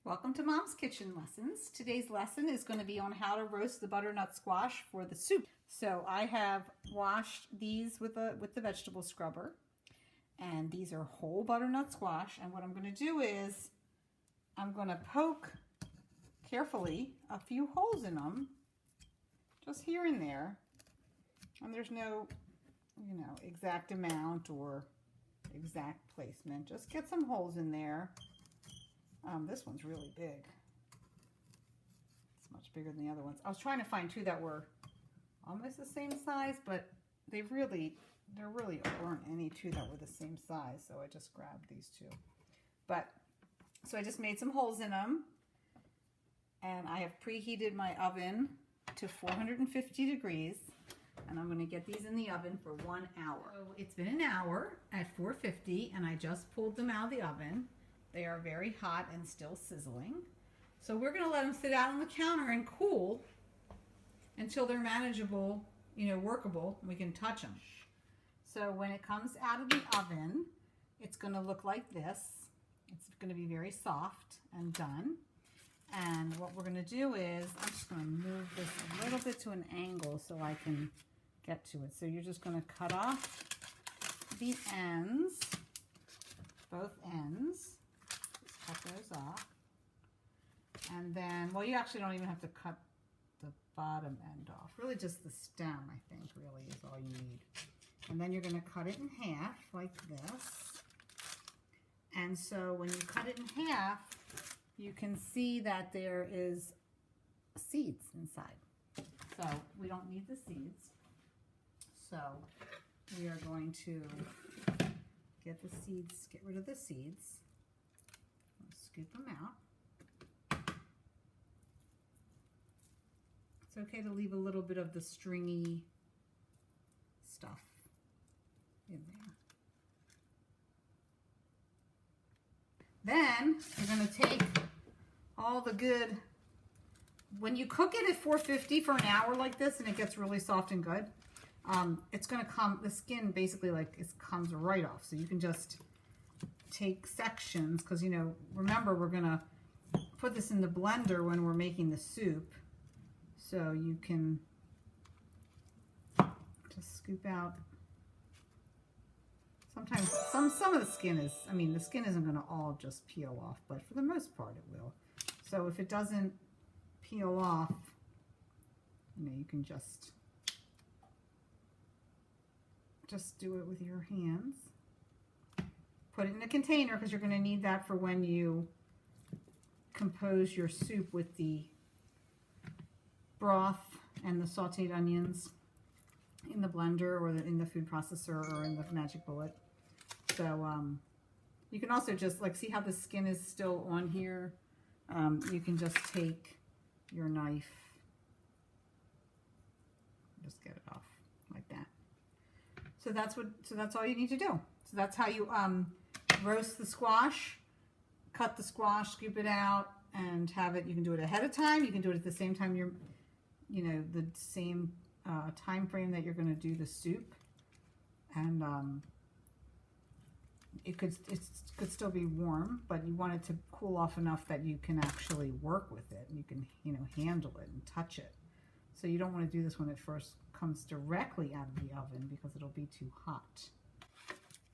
Welcome to Mom's Kitchen Lessons. Today's lesson is going to be on how to roast the butternut squash for the soup. So I have washed these with the vegetable scrubber, and these are whole butternut squash. And what I'm going to do is I'm going to poke carefully a few holes in them, just here and there. And there's no, exact amount or exact placement. Just get some holes in there. This one's really big. It's much bigger than the other ones. I was trying to find two that were almost the same size, but there really weren't any two that were the same size, so I just grabbed these two. So I just made some holes in them, and I have preheated my oven to 450 degrees, and I'm going to get these in the oven for 1 hour. So it's been an hour at 450, and I just pulled them out of the oven. They are very hot and still sizzling. So we're going to let them sit out on the counter and cool until they're manageable, workable, and we can touch them. So when it comes out of the oven, it's going to look like this. It's going to be very soft and done. And what we're going to do is, I'm just going to move this a little bit to an angle so I can get to it. So you're just going to cut off the ends, both ends. Cut those off, and then, well, you actually don't even have to cut the bottom end off. Really just the stem, I think, really is all you need. And then you're going to cut it in half like this. And so when you cut it in half, you can see that there is seeds inside. So we don't need the seeds. So we are going to get rid of the seeds. Scoop them out. It's okay to leave a little bit of the stringy stuff in there. Then you're going to take all the good, when you cook it at 450 for an hour like this and it gets really soft and good, it's going to come, the skin basically comes right off. So you can just take sections, because remember, we're gonna put this in the blender when we're making the soup, so you can just scoop out. Sometimes some of the skin is, the skin isn't going to all just peel off, but for the most part it will. So if it doesn't peel off, you can just do it with your hands. Put it in a container, because you're going to need that for when you compose your soup with the broth and the sauteed onions in the blender or in the food processor or in the magic bullet. So you can also just see how the skin is still on here. You can just take your knife, just get it off like that. So that's all you need to do. So that's how you roast the squash, cut the squash, scoop it out, and have it. You can do it ahead of time. You can do it at the same time the same time frame that you're going to do the soup, and it could still be warm, but you want it to cool off enough that you can actually work with it. You can handle it and touch it. So you don't want to do this when it first comes directly out of the oven, because it'll be too hot.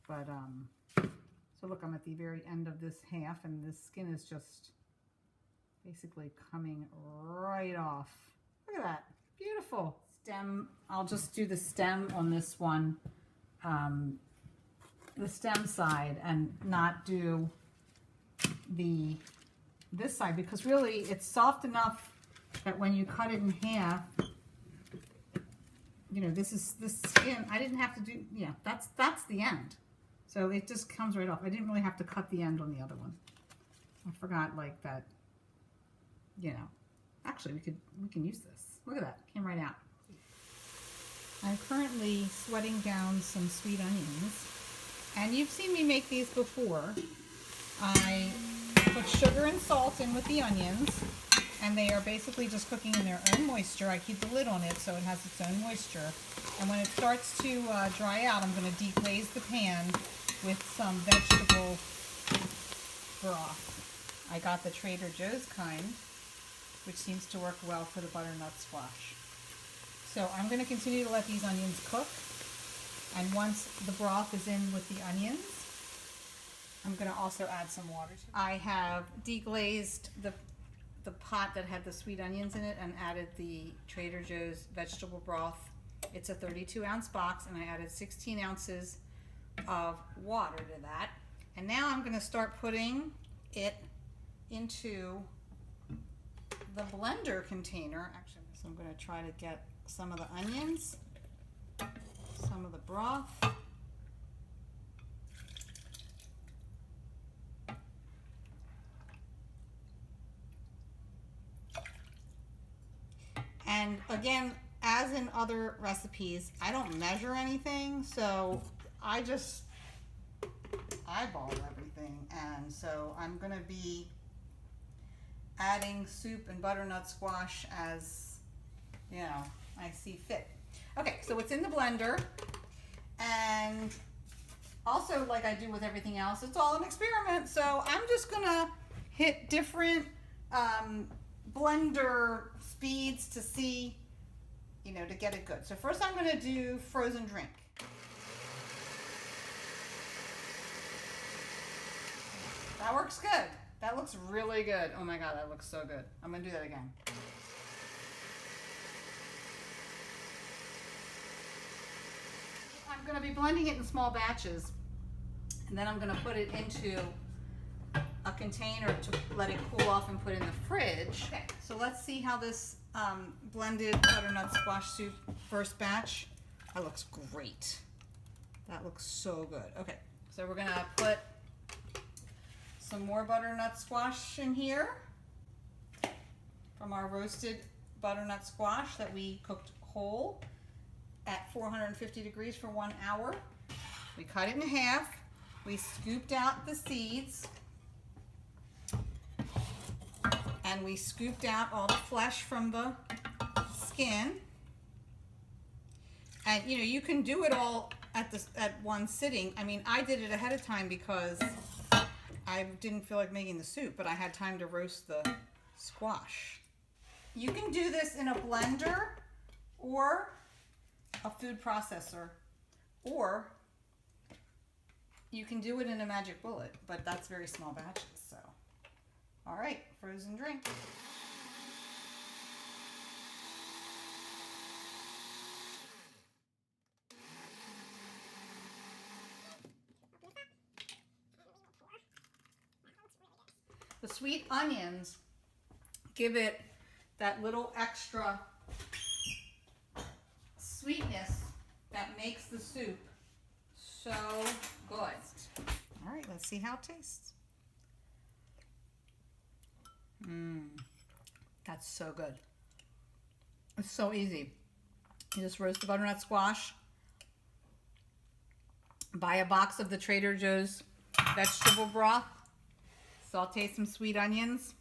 But so look, I'm at the very end of this half, and this skin is just basically coming right off. Look at that, beautiful stem. I'll just do the stem on this one, the stem side, and not do this side, because really it's soft enough that when you cut it in half, this skin, I didn't have to do, that's the end. So it just comes right off. I didn't really have to cut the end on the other one. I forgot that, actually we can use this. Look at that, came right out. I'm currently sweating down some sweet onions. And you've seen me make these before. I put sugar and salt in with the onions, and they are basically just cooking in their own moisture. I keep the lid on it so it has its own moisture. And when it starts to dry out, I'm going to deglaze the pan with some vegetable broth. I got the Trader Joe's kind, which seems to work well for the butternut squash. So I'm going to continue to let these onions cook. And once the broth is in with the onions, I'm going to also add some water to it. I have deglazed the pot that had the sweet onions in it and added the Trader Joe's vegetable broth. It's a 32-ounce box, and I added 16 ounces of water to that. And now I'm going to start putting it into the blender container. Actually, so I'm going to try to get some of the onions, some of the broth, and again, as in other recipes, I don't measure anything, so I just eyeball everything. And so I'm going to be adding soup and butternut squash as, you know, I see fit. Okay, so it's in the blender, and also, like I do with everything else, it's all an experiment. So I'm just gonna hit different blender speeds to see, you know, to get it good. So first I'm gonna do frozen drink. That works good. That looks really good. Oh my God, that looks so good. I'm gonna do that again. I'm gonna be blending it in small batches, and then I'm gonna put it into a container to let it cool off and put in the fridge. Okay, so let's see how this blended butternut squash soup first batch. That looks great. That looks so good. Okay, so we're gonna put some more butternut squash in here from our roasted butternut squash that we cooked whole at 450 degrees for 1 hour. We cut it in half. We scooped out the seeds, and we scooped out all the flesh from the skin. And you know, you can do it all at one sitting. I mean, I did it ahead of time because I didn't feel like making the soup, but I had time to roast the squash. You can do this in a blender or a food processor, or you can do it in a magic bullet, but that's very small batches. So, all right, frozen drink. The sweet onions give it that little extra sweetness that makes the soup so good. All right, let's see how it tastes. That's so good. It's so easy. You just roast the butternut squash, buy a box of the Trader Joe's vegetable broth, saute some sweet onions,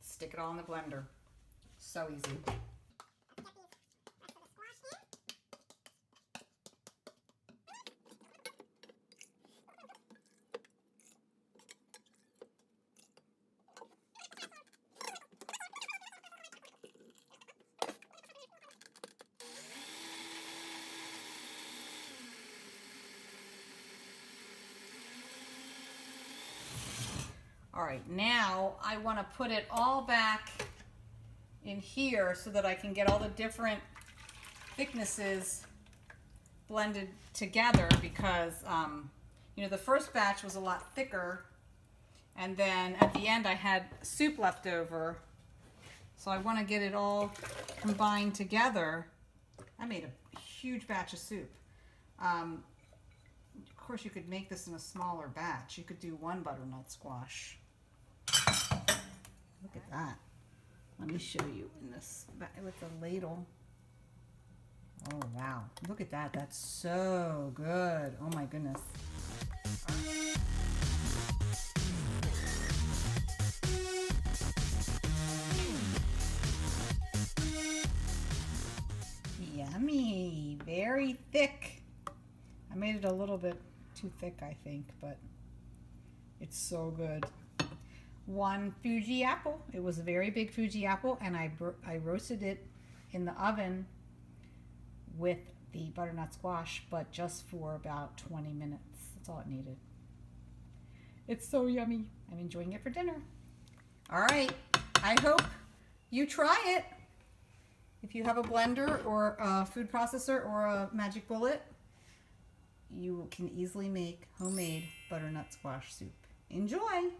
stick it all in the blender. So easy. All right, now I want to put it all back in here so that I can get all the different thicknesses blended together, because you know, the first batch was a lot thicker, and then at the end I had soup left over, so I want to get it all combined together. I made a huge batch of soup. Of course, you could make this in a smaller batch. You could do one butternut squash. Look at that. Let me show you in this with the ladle. Oh wow, look at that. That's so good. Oh my goodness. Yummy. Very thick. I made it a little bit too thick, I think, but it's so good. 1 Fuji apple. It was a very big Fuji apple, and I roasted it in the oven with the butternut squash, but just for about 20 minutes. That's all it needed. It's so yummy. I'm enjoying it for dinner. All right, I hope you try it. If you have a blender or a food processor or a magic bullet, you can easily make homemade butternut squash soup. Enjoy!